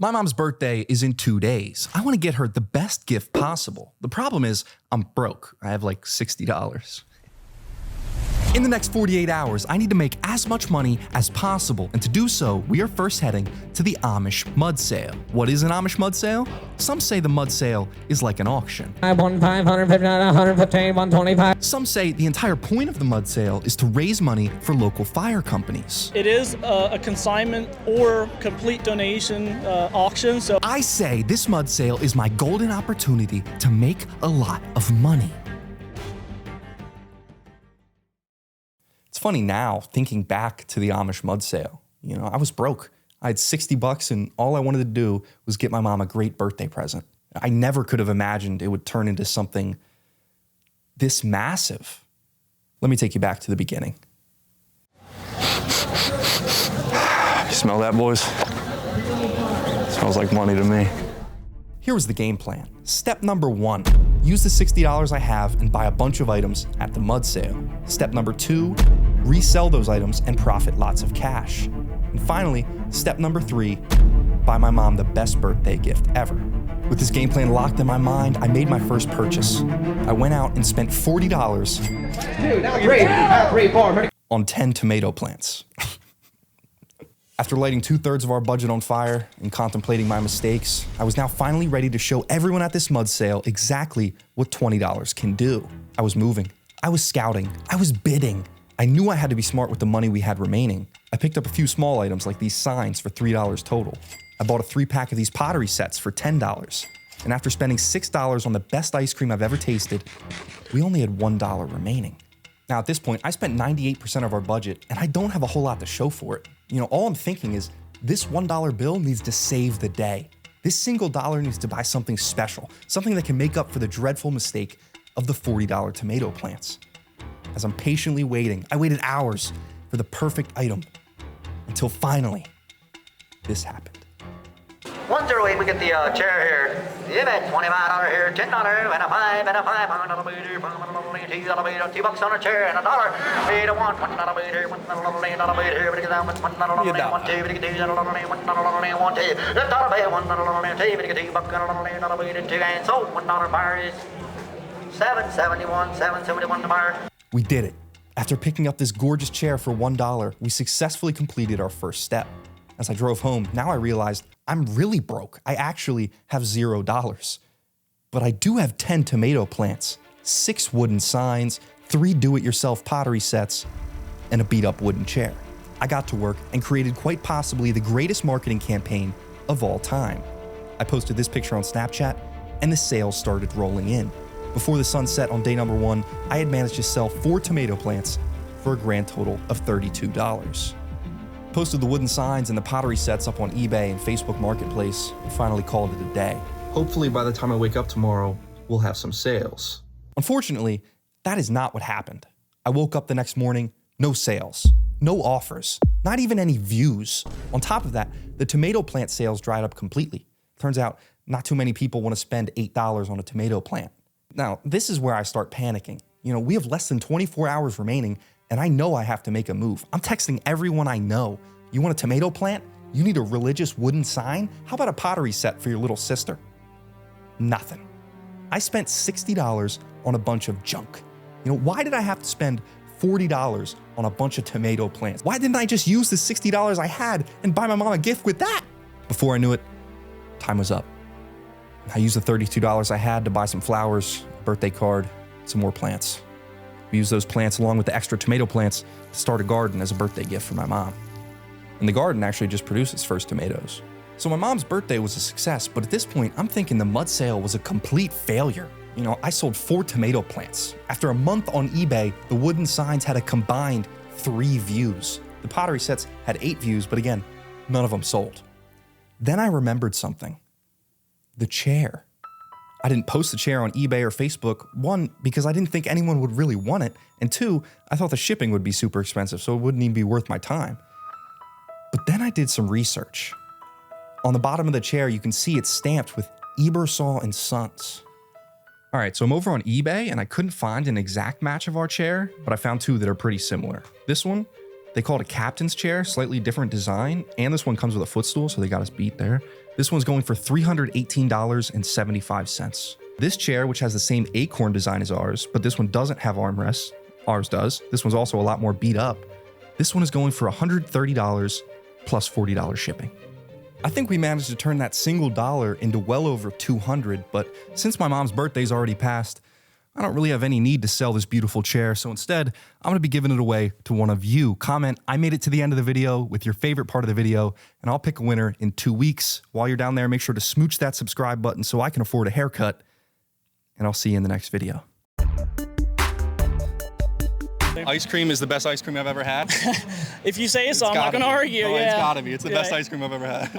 My mom's birthday is in 2 days. I want to get her the best gift possible. The problem is I'm broke. I have like $60. In the next 48 hours, I need to make as much money as possible, and to do so, we are first heading to the Amish mud sale. What is an Amish mud sale? Some say the mud sale is like an auction. I won 559, 115, 125. Some say the entire point of the mud sale is to raise money for local fire companies. It is a consignment or complete donation auction. So I say this mud sale is my golden opportunity to make a lot of money. It's funny now, thinking back to the Amish mud sale. You know, I was broke. I had $60 and all I wanted to do was get my mom a great birthday present. I never could have imagined it would turn into something this massive. Let me take you back to the beginning. You smell that, boys? Smells like money to me. Here was the game plan. Step number 1, use the $60 I have and buy a bunch of items at the mud sale. Step number 2, resell those items and profit lots of cash. And finally, step number 3, buy my mom the best birthday gift ever. With this game plan locked in my mind, I made my first purchase. I went out and spent $40 Dude, that was great. Great bar. on 10 tomato plants. After lighting 2/3 of our budget on fire and contemplating my mistakes, I was now finally ready to show everyone at this mud sale exactly what $20 can do. I was moving, I was scouting, I was bidding. I knew I had to be smart with the money we had remaining. I picked up a few small items like these signs for $3 total. I bought a 3-pack of these pottery sets for $10. And after spending $6 on the best ice cream I've ever tasted, we only had $1 remaining. Now at this point, I spent 98% of our budget and I don't have a whole lot to show for it. You know, all I'm thinking is this $1 bill needs to save the day. This single dollar needs to buy something special, something that can make up for the dreadful mistake of the $40 tomato plants. As I'm patiently waiting, I waited hours for the perfect item until finally, this happened. 108, we get the chair here. You bet, $25 here, $10, and a 5, and a 5 pound on a meter, $2 on a chair, and a dollar. $8 a one, $1 a meter, $1 a meter, but it goes down with $1 $1, $1, $1, $2, $1, $1, $1, $2, $1 bill, $1, $2, $1, $2, and so $1 bar is $7.71 the bar. We did it. After picking up this gorgeous chair for $1, we successfully completed our first step. As I drove home, now I realized I'm really broke. I actually have $0. But I do have 10 tomato plants, 6 wooden signs, 3 do-it-yourself pottery sets, and a beat-up wooden chair. I got to work and created quite possibly the greatest marketing campaign of all time. I posted this picture on Snapchat, and the sales started rolling in. Before the sun set on day number 1, I had managed to sell 4 tomato plants for a grand total of $32. Posted the wooden signs and the pottery sets up on eBay and Facebook Marketplace and finally called it a day. Hopefully by the time I wake up tomorrow, we'll have some sales. Unfortunately, that is not what happened. I woke up the next morning, no sales, no offers, not even any views. On top of that, the tomato plant sales dried up completely. Turns out, not too many people want to spend $8 on a tomato plant. Now, this is where I start panicking. You know, we have less than 24 hours remaining, and I know I have to make a move. I'm texting everyone I know. You want a tomato plant? You need a religious wooden sign? How about a pottery set for your little sister? Nothing. I spent $60 on a bunch of junk. You know, why did I have to spend $40 on a bunch of tomato plants? Why didn't I just use the $60 I had and buy my mom a gift with that? Before I knew it, time was up. I used the $32 I had to buy some flowers, a birthday card, some more plants. We used those plants along with the extra tomato plants to start a garden as a birthday gift for my mom. And the garden actually just produced its first tomatoes. So my mom's birthday was a success, but at this point, I'm thinking the mud sale was a complete failure. You know, I sold 4 tomato plants. After a month on eBay, the wooden signs had a combined 3 views. The pottery sets had 8 views, but again, none of them sold. Then I remembered something. The chair. I didn't post the chair on eBay or Facebook, 1, because I didn't think anyone would really want it, and 2, I thought the shipping would be super expensive, so it wouldn't even be worth my time. But then I did some research. On the bottom of the chair, you can see it's stamped with Ebersol & Sons. All right, so I'm over on eBay, and I couldn't find an exact match of our chair, but I found 2 that are pretty similar. This one They call it a captain's chair, slightly different design, and this one comes with a footstool, so they got us beat there. This one's going for $318.75. This chair, which has the same acorn design as ours, but this one doesn't have armrests, ours does. This one's also a lot more beat up. This one is going for $130 plus $40 shipping. I think we managed to turn that single dollar into well over 200, but since my mom's birthday's already passed, I don't really have any need to sell this beautiful chair, so instead, I'm gonna be giving it away to one of you. Comment, I made it to the end of the video with your favorite part of the video, and I'll pick a winner in 2 weeks. While you're down there, make sure to smooch that subscribe button so I can afford a haircut, and I'll see you in the next video. Ice cream is the best ice cream I've ever had. If you say so, I'm not going to argue. Oh, Yeah. It's gotta be. It's the best ice cream I've ever had.